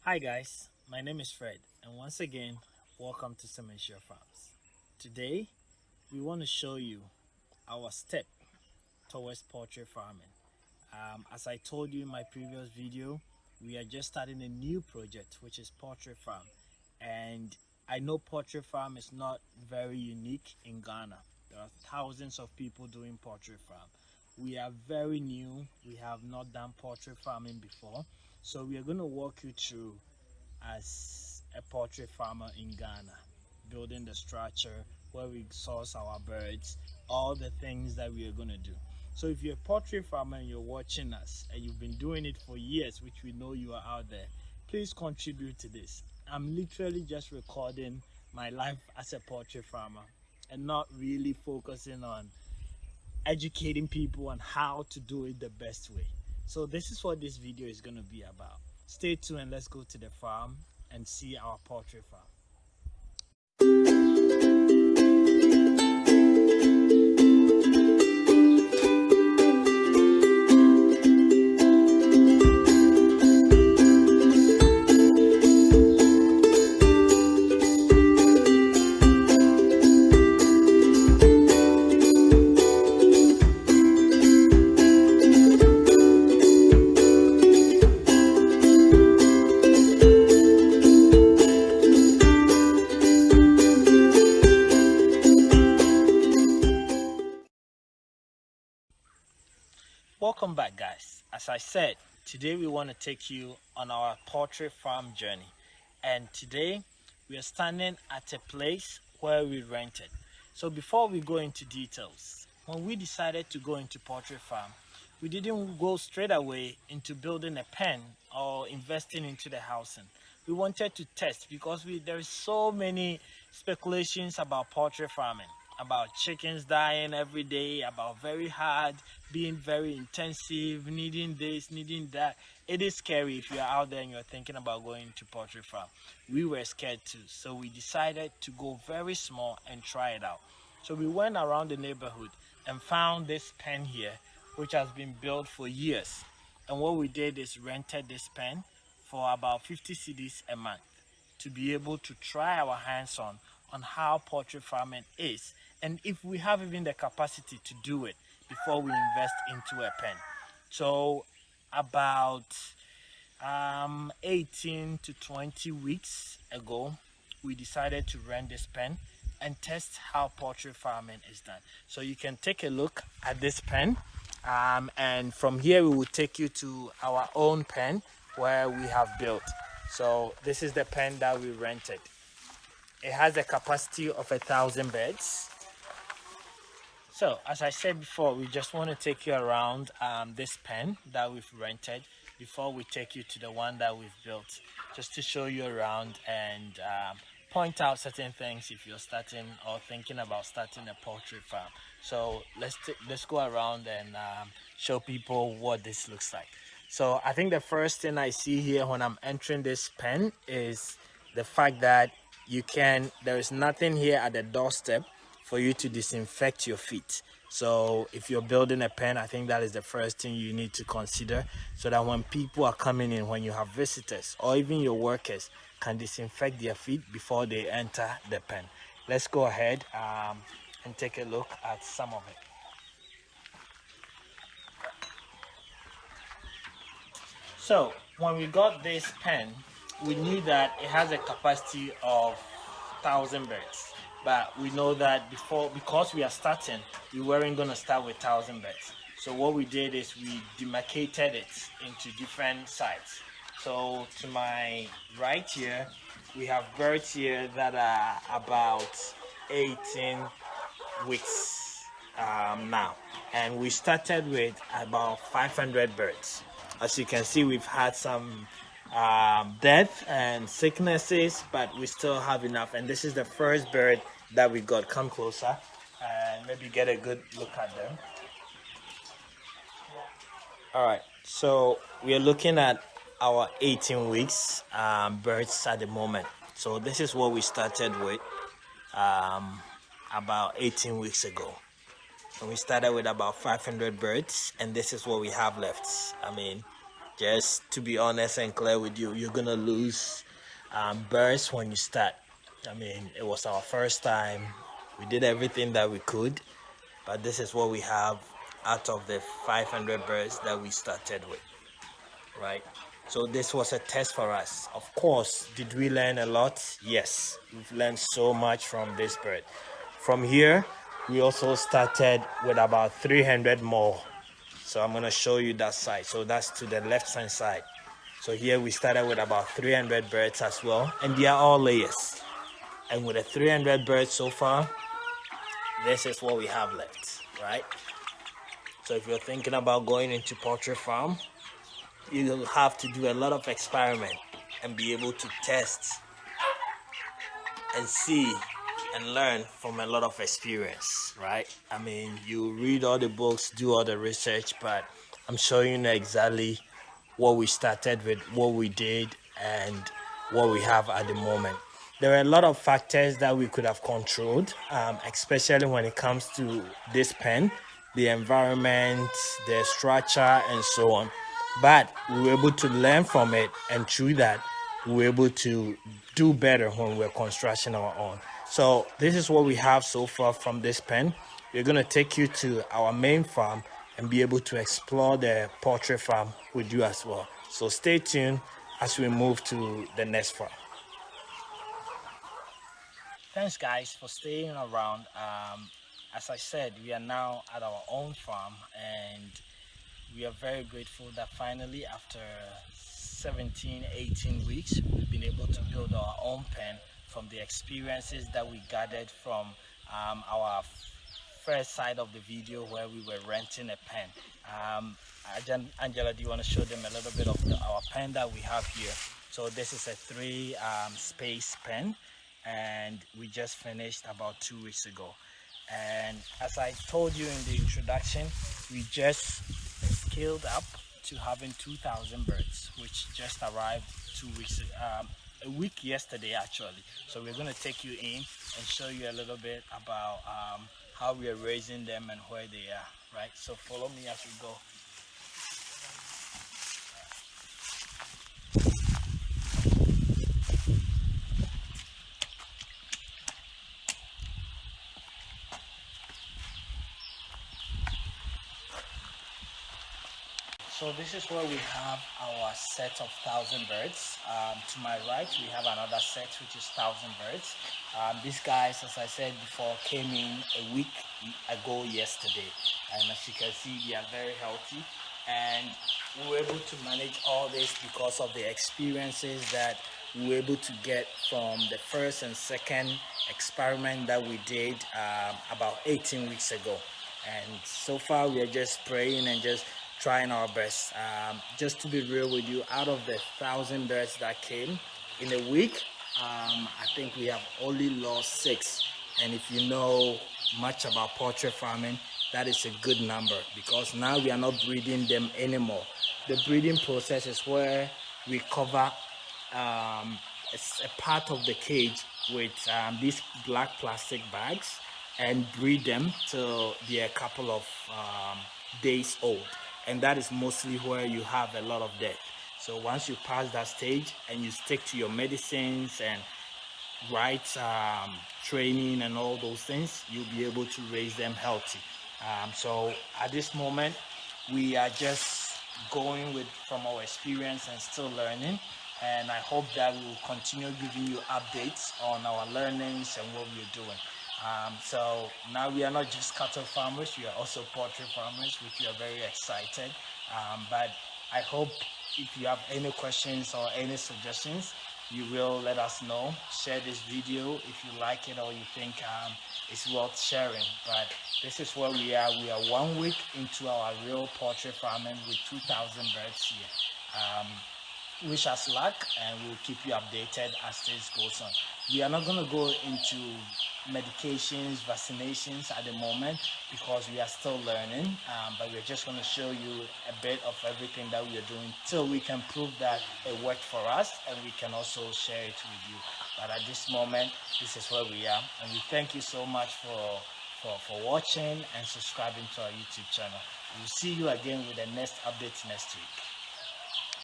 Hi guys, my name is Fred and once again welcome to Semanhyia Farms. Today we want to show you our step towards poultry farming. As I told you in my previous video, we are just starting a new project which is poultry farm, and I know poultry farm is not very unique in Ghana. There are thousands of people doing poultry farm. We are very new, we have not done poultry farming before, so we are going to walk you through as a poultry farmer in Ghana, building the structure, where we source our birds, all the things that we are going to do. So if you're a poultry farmer and you're watching us and you've been doing it for years, which we know you are out there, please contribute to this. I'm literally just recording my life as a poultry farmer and not really focusing on educating people on how to do it the best way. So this is what this video is going to be about. Stay tuned and let's go to the farm and see our poultry farm. Welcome back guys. As I said, today we want to take you on our poultry farm journey, and today we are standing at a place where we rented. So before we go into details, when we decided to go into poultry farm, we didn't go straight away into building a pen or investing into the housing. We wanted to test because there is so many speculations about poultry farming, about chickens dying every day, about very hard, being very intensive, needing this, needing that. It is scary if you're out there and you're thinking about going to poultry farm. We were scared too, so we decided to go very small and try it out. So we went around the neighborhood and found this pen here, which has been built for years. And what we did is rented this pen for about 50 cedis a month to be able to try our hands on how poultry farming is, and if we have even the capacity to do it before we invest into a pen. So about 18 to 20 weeks ago, we decided to rent this pen and test how poultry farming is done. So you can take a look at this pen, and from here we will take you to our own pen where we have built. So this is the pen that we rented. It has a capacity of 1,000 birds. So as I said before, we just want to take you around this pen that we've rented before we take you to the one that we've built, just to show you around and point out certain things if you're starting or thinking about starting a poultry farm. So let's go around and show people what this looks like. So I think the first thing I see here when I'm entering this pen is the fact that there is nothing here at the doorstep for you to disinfect your feet. So if you're building a pen, I think that is the first thing you need to consider, so that when people are coming in, when you have visitors or even your workers, can disinfect their feet before they enter the pen. Let's go ahead and take a look at some of it. So when we got this pen, we knew that it has a capacity of 1,000 birds, but we know that because we are starting, we weren't going to start with 1,000 birds. So what we did is we demarcated it into different sites. So to my right here, we have birds here that are about 18 weeks now, and we started with about 500 birds. As you can see, we've had some death and sicknesses, but we still have enough. And this is the first bird that we got. Come closer and maybe get a good look at them. All right, so we are looking at our 18 weeks birds at the moment. So this is what we started with about 18 weeks ago. And we started with about 500 birds, and this is what we have left. I mean, Just to be honest and clear with you, you're gonna lose birds when you start. I mean, it was our first time. We did everything that we could, but this is what we have out of the 500 birds that we started with, right? So this was a test for us. Of course, did we learn a lot? Yes, we've learned so much from this bird. From here, we also started with about 300 more. So I'm gonna show you that side. So that's to the left hand side. So here we started with about 300 birds as well, and they are all layers. And with the 300 birds so far, this is what we have left, right? So if you're thinking about going into poultry farm, you'll have to do a lot of experiment and be able to test and see and learn from a lot of experience, right? I mean, you read all the books, do all the research, but I'm showing you exactly what we started with, what we did, and what we have at the moment. There are a lot of factors that we could have controlled, especially when it comes to this pen, the environment, the structure, and so on. But we were able to learn from it, and through that, we were able to do better when we're constructing our own. So this is what we have so far from this pen. We're going to take you to our main farm and be able to explore the poultry farm with you as well. So stay tuned as we move to the next farm. Thanks guys for staying around. As I said, we are now at our own farm, and we are very grateful that finally after 17-18 weeks we've been able to build our own pen from the experiences that we gathered from our first side of the video where we were renting a pen. Angela, do you want to show them a little bit of our pen that we have here? So this is a 3 space pen, and we just finished about 2 weeks ago. And as I told you in the introduction, we just scaled up to having 2,000 birds, which just arrived 2 weeks a week yesterday actually. So we're going to take you in and show you a little bit about how we are raising them and where they are, right? So follow me as we go. So this is where we have our set of 1,000 birds. To my right, we have another set which is 1,000 birds. These guys, as I said before, came in a week ago yesterday, and as you can see, they are very healthy. And we were able to manage all this because of the experiences that we were able to get from the first and second experiment that we did about 18 weeks ago. And so far, we are just praying and just trying our best. Just to be real with you, out of the 1,000 birds that came in a week, I think we have only lost 6. And if you know much about poultry farming, that is a good number, because now we are not breeding them anymore. The breeding process is where we cover a part of the cage with these black plastic bags and breed them till they're a couple of days old. And that is mostly where you have a lot of death. So once you pass that stage and you stick to your medicines and right training and all those things, you'll be able to raise them healthy. So at this moment, we are just going with from our experience and still learning. And I hope that we will continue giving you updates on our learnings and what we're doing. So now we are not just cattle farmers, we are also poultry farmers, which we are very excited. But I hope if you have any questions or any suggestions, you will let us know. Share this video if you like it or you think it's worth sharing. But this is where we are. We are 1 week into our real poultry farming with 2,000 birds here. Wish us luck, and we'll keep you updated as this goes on. We are not going to go into medications, vaccinations at the moment because we are still learning, but we're just going to show you a bit of everything that we are doing till we can prove that it worked for us and we can also share it with you. But at this moment, this is where we are, and we thank you so much for watching and subscribing to our YouTube channel. We'll see you again with the next update next week.